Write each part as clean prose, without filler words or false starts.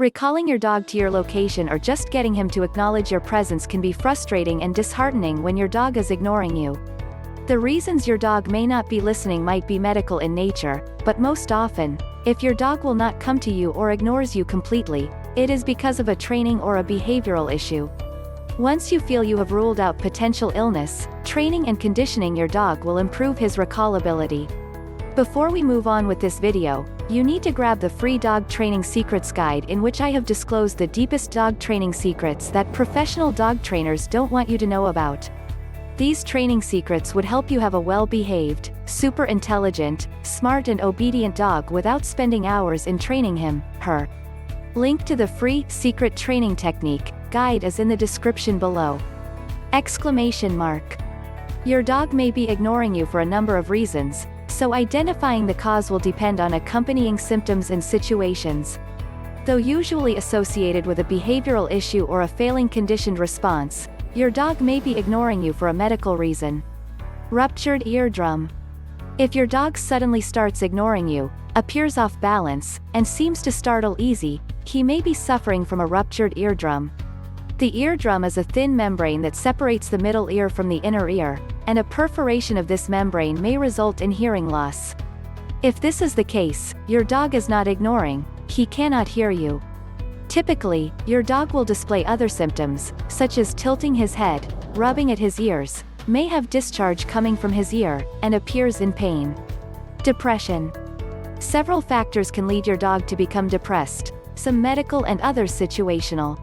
Recalling your dog to your location or just getting him to acknowledge your presence can be frustrating and disheartening when your dog is ignoring you. The reasons your dog may not be listening might be medical in nature, but most often, if your dog will not come to you or ignores you completely, it is because of a training or a behavioral issue. Once you feel you have ruled out potential illness, training and conditioning your dog will improve his recall ability. Before we move on with this video, you need to grab the free Dog Training Secrets Guide, in which I have disclosed the deepest dog training secrets that professional dog trainers don't want you to know about. These training secrets would help you have a well-behaved, super intelligent, smart and obedient dog without spending hours in training him, her. Link to the free Secret Training Technique guide is in the description below. Exclamation mark. Your dog may be ignoring you for a number of reasons, so identifying the cause will depend on accompanying symptoms and situations. Though usually associated with a behavioral issue or a failing conditioned response, your dog may be ignoring you for a medical reason. Ruptured eardrum. If your dog suddenly starts ignoring you, appears off balance, and seems to startle easy, he may be suffering from a ruptured eardrum. The eardrum is a thin membrane that separates the middle ear from the inner ear, and a perforation of this membrane may result in hearing loss. If this is the case, your dog is not ignoring, he cannot hear you. Typically, your dog will display other symptoms, such as tilting his head, rubbing at his ears, may have discharge coming from his ear, and appears in pain. Depression. Several factors can lead your dog to become depressed, some medical and others situational.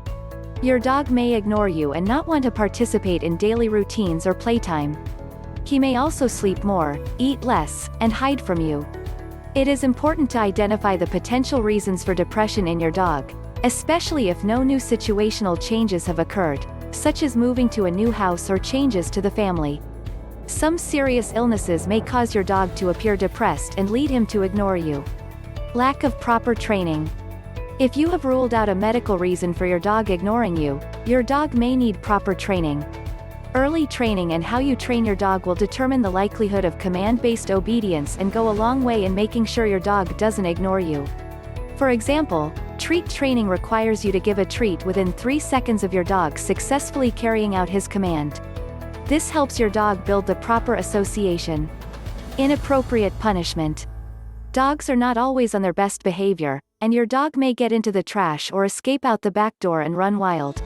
Your dog may ignore you and not want to participate in daily routines or playtime. He may also sleep more, eat less, and hide from you. It is important to identify the potential reasons for depression in your dog, especially if no new situational changes have occurred, such as moving to a new house or changes to the family. Some serious illnesses may cause your dog to appear depressed and lead him to ignore you. Lack of proper training. If you have ruled out a medical reason for your dog ignoring you, your dog may need proper training. Early training and how you train your dog will determine the likelihood of command-based obedience and go a long way in making sure your dog doesn't ignore you. For example, treat training requires you to give a treat within 3 seconds of your dog successfully carrying out his command. This helps your dog build the proper association. Inappropriate punishment. Dogs are not always on their best behavior, and your dog may get into the trash or escape out the back door and run wild.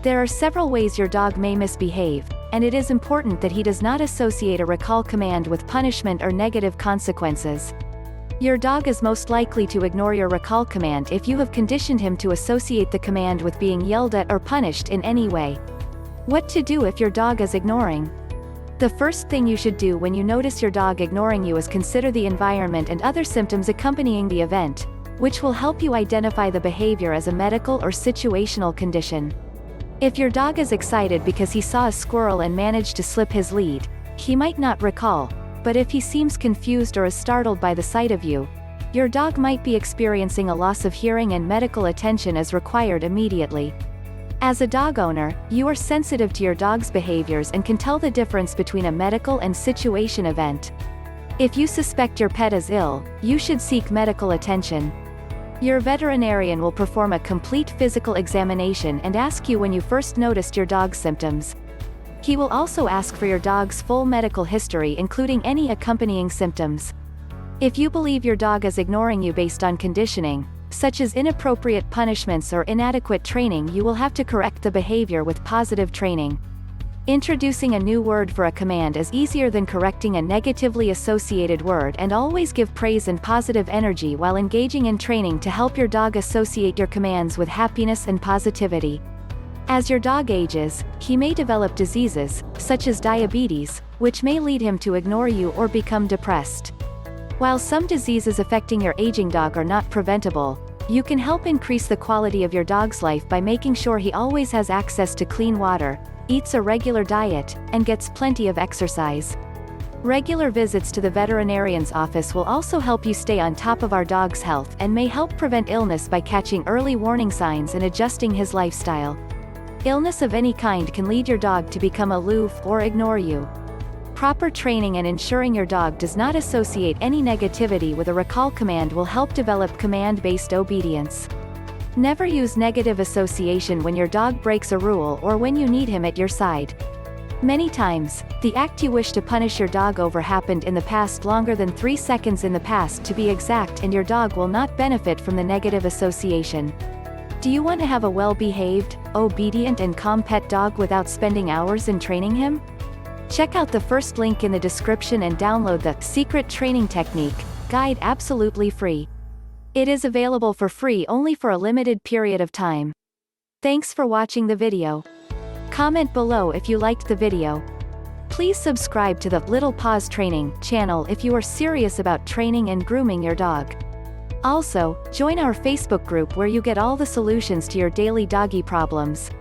There are several ways your dog may misbehave, and it is important that he does not associate a recall command with punishment or negative consequences. Your dog is most likely to ignore your recall command if you have conditioned him to associate the command with being yelled at or punished in any way. What to do if your dog is ignoring? The first thing you should do when you notice your dog ignoring you is consider the environment and other symptoms accompanying the event, which will help you identify the behavior as a medical or situational condition. If your dog is excited because he saw a squirrel and managed to slip his lead, he might not recall, but if he seems confused or is startled by the sight of you, your dog might be experiencing a loss of hearing and medical attention is required immediately. As a dog owner, you are sensitive to your dog's behaviors and can tell the difference between a medical and situation event. If you suspect your pet is ill, you should seek medical attention. Your veterinarian will perform a complete physical examination and ask you when you first noticed your dog's symptoms. He will also ask for your dog's full medical history, including any accompanying symptoms. If you believe your dog is ignoring you based on conditioning, such as inappropriate punishments or inadequate training, you will have to correct the behavior with positive training. Introducing a new word for a command is easier than correcting a negatively associated word, and always give praise and positive energy while engaging in training to help your dog associate your commands with happiness and positivity. As your dog ages, he may develop diseases, such as diabetes, which may lead him to ignore you or become depressed. While some diseases affecting your aging dog are not preventable, you can help increase the quality of your dog's life by making sure he always has access to clean water, eats a regular diet, and gets plenty of exercise. Regular visits to the veterinarian's office will also help you stay on top of our dog's health and may help prevent illness by catching early warning signs and adjusting his lifestyle. Illness of any kind can lead your dog to become aloof or ignore you. Proper training and ensuring your dog does not associate any negativity with a recall command will help develop command-based obedience. Never use negative association when your dog breaks a rule or when you need him at your side. Many times, the act you wish to punish your dog over happened in the past longer than 3 seconds in the past to be exact, and your dog will not benefit from the negative association. Do you want to have a well-behaved, obedient and calm pet dog without spending hours in training him? Check out the first link in the description and download the Secret Training Technique guide absolutely free. It is available for free only for a limited period of time. Thanks for watching the video. Comment below if you liked the video. Please subscribe to the Little Paws Training channel if you are serious about training and grooming your dog. Also, join our Facebook group where you get all the solutions to your daily doggy problems.